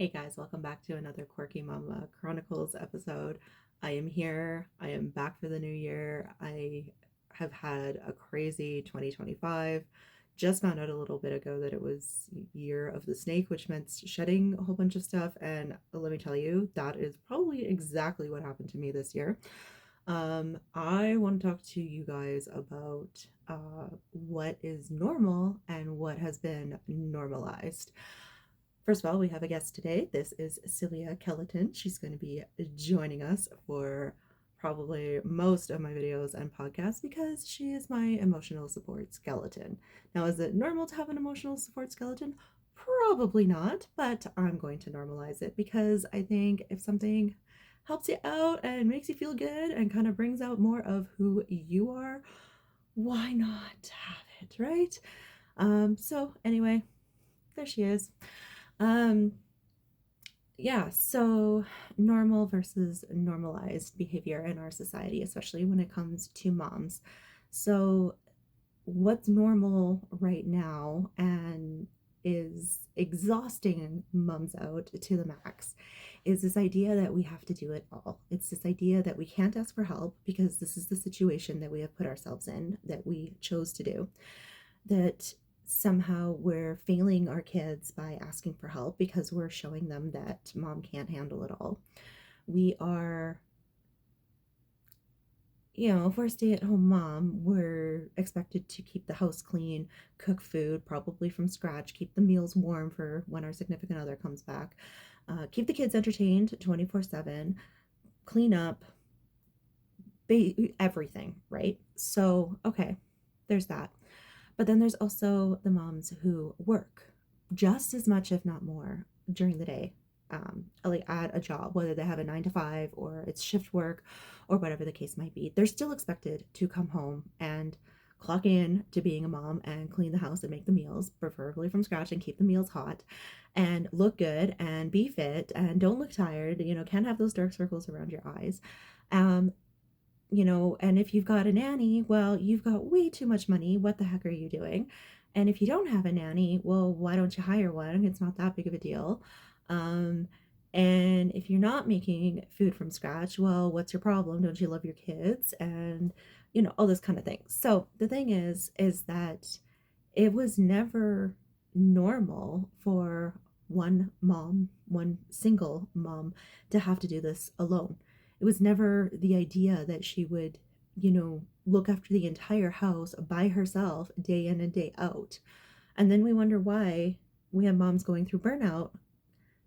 Hey guys, welcome back to another Quirky Mama Chronicles episode. I am here. I am back for the new year. I have had a crazy 2025. Just found out a little bit ago that it was year of the snake, which meant shedding a whole bunch of stuff. And let me tell you, that is probably exactly what happened to me this year. I want to talk to you guys about what is normal and what has been normalized. First of all, we have a guest today. This is Sylvia Kellaton. She's going to be joining us for probably most of my videos and podcasts because she is my emotional support skeleton. Now, is it normal to have an emotional support skeleton? Probably not, but I'm going to normalize it because I think if something helps you out and makes you feel good and kind of brings out more of who you are, why not have it, right? So anyway, there she is. Um, yeah, so normal versus normalized behavior in our society, especially when it comes to moms. So, what's normal right now and is exhausting moms out to the max is this idea that we have to do it all. It's this idea that we can't ask for help because this is the situation that we have put ourselves in, that we chose to do, that somehow we're failing our kids by asking for help because we're showing them that mom can't handle it all. We are, if we're a stay-at-home mom, we're expected to keep the house clean, cook food, probably from scratch, keep the meals warm for when our significant other comes back, keep the kids entertained 24/7, clean up, everything, right? So, okay, there's that. But then there's also the moms who work just as much, if not more, during the day, like at a job, whether they have a 9 to 5 or it's shift work or whatever the case might be. They're still expected to come home and clock in to being a mom and clean the house and make the meals, preferably from scratch, and keep the meals hot and look good and be fit and don't look tired. Can't have those dark circles around your eyes. Um, and if you've got a nanny, well, you've got way too much money. What the heck are you doing? And if you don't have a nanny, well, why don't you hire one? It's not that big of a deal. Um, and if you're not making food from scratch, well, what's your problem? Don't you love your kids? And, all this kind of thing. So the thing is that it was never normal for one single mom, to have to do this alone. It was never the idea that she would, look after the entire house by herself day in and day out. And then we wonder why we have moms going through burnout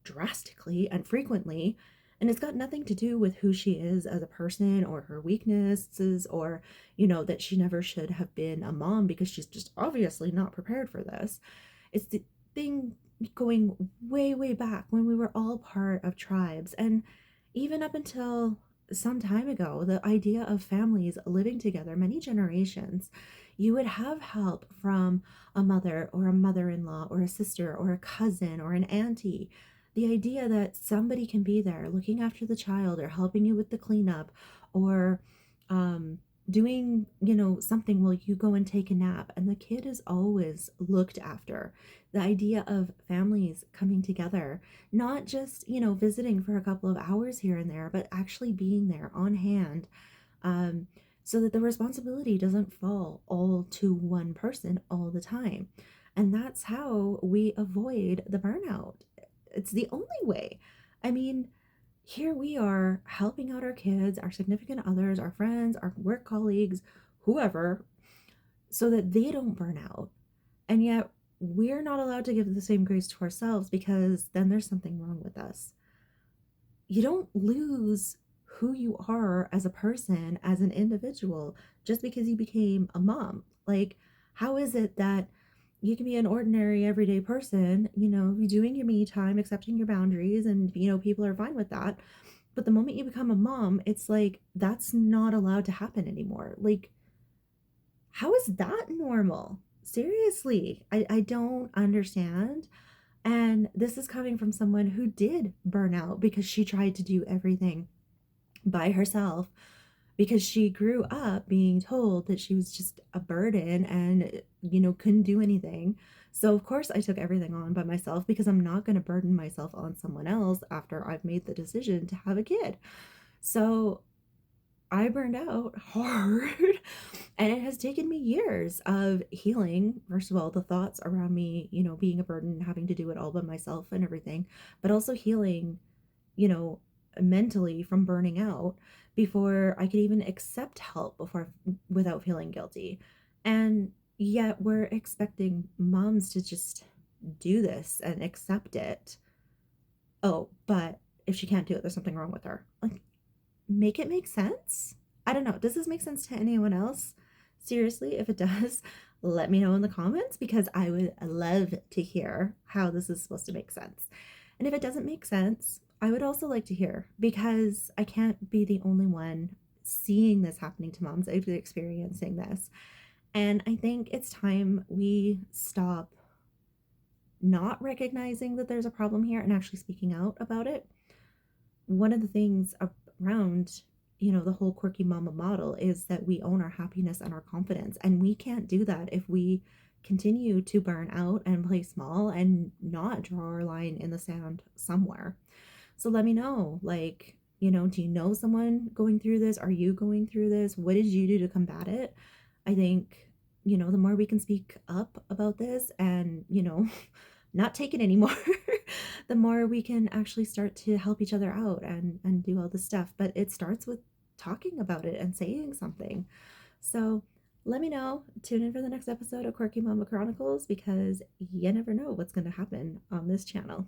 drastically and frequently. And it's got nothing to do with who she is as a person or her weaknesses or, that she never should have been a mom because she's just obviously not prepared for this. It's the thing going way, way back when we were all part of tribes. And even up until some time ago, the idea of families living together, many generations, you would have help from a mother or a mother-in-law or a sister or a cousin or an auntie. The idea that somebody can be there looking after the child or helping you with the cleanup or um, doing, something while you go and take a nap, and the kid is always looked after. The idea of families coming together, not just, visiting for a couple of hours here and there, but actually being there on hand, um, so that the responsibility doesn't fall all to one person all the time. And that's how we avoid the burnout. It's the only way. I mean, here we are helping out our kids, our significant others, our friends, our work colleagues, whoever, so that they don't burn out. And yet we're not allowed to give the same grace to ourselves because then there's something wrong with us. You don't lose who you are as a person, as an individual, just because you became a mom. Like, how is it that you can be an ordinary everyday person, doing your me time, accepting your boundaries, and, people are fine with that. But the moment you become a mom, it's like that's not allowed to happen anymore. Like, how is that normal? Seriously, I don't understand. And this is coming from someone who did burn out because she tried to do everything by herself because she grew up being told that she was just a burden and couldn't do anything. So of course I took everything on by myself because I'm not going to burden myself on someone else after I've made the decision to have a kid. So I burned out hard and it has taken me years of healing. First of all, the thoughts around me, being a burden, having to do it all by myself and everything, but also healing, you know, mentally from burning out before I could even accept help without feeling guilty. And yet we're expecting moms to just do this and accept it. Oh, but if she can't do it, there's something wrong with her. Like, make it make sense? I don't know. Does this make sense to anyone else? Seriously, if it does, let me know in the comments because I would love to hear how this is supposed to make sense. And if it doesn't make sense, I would also like to hear because I can't be the only one seeing this happening to moms, experiencing this. And I think it's time we stop not recognizing that there's a problem here and actually speaking out about it. One of the things around, the whole quirky mama model is that we own our happiness and our confidence. And we can't do that if we continue to burn out and play small and not draw our line in the sand somewhere. So let me know, like, do you know someone going through this? Are you going through this? What did you do to combat it? I think, the more we can speak up about this and, not take it anymore, the more we can actually start to help each other out and do all this stuff. But it starts with talking about it and saying something. So let me know. Tune in for the next episode of Quirky Mama Chronicles because you never know what's going to happen on this channel.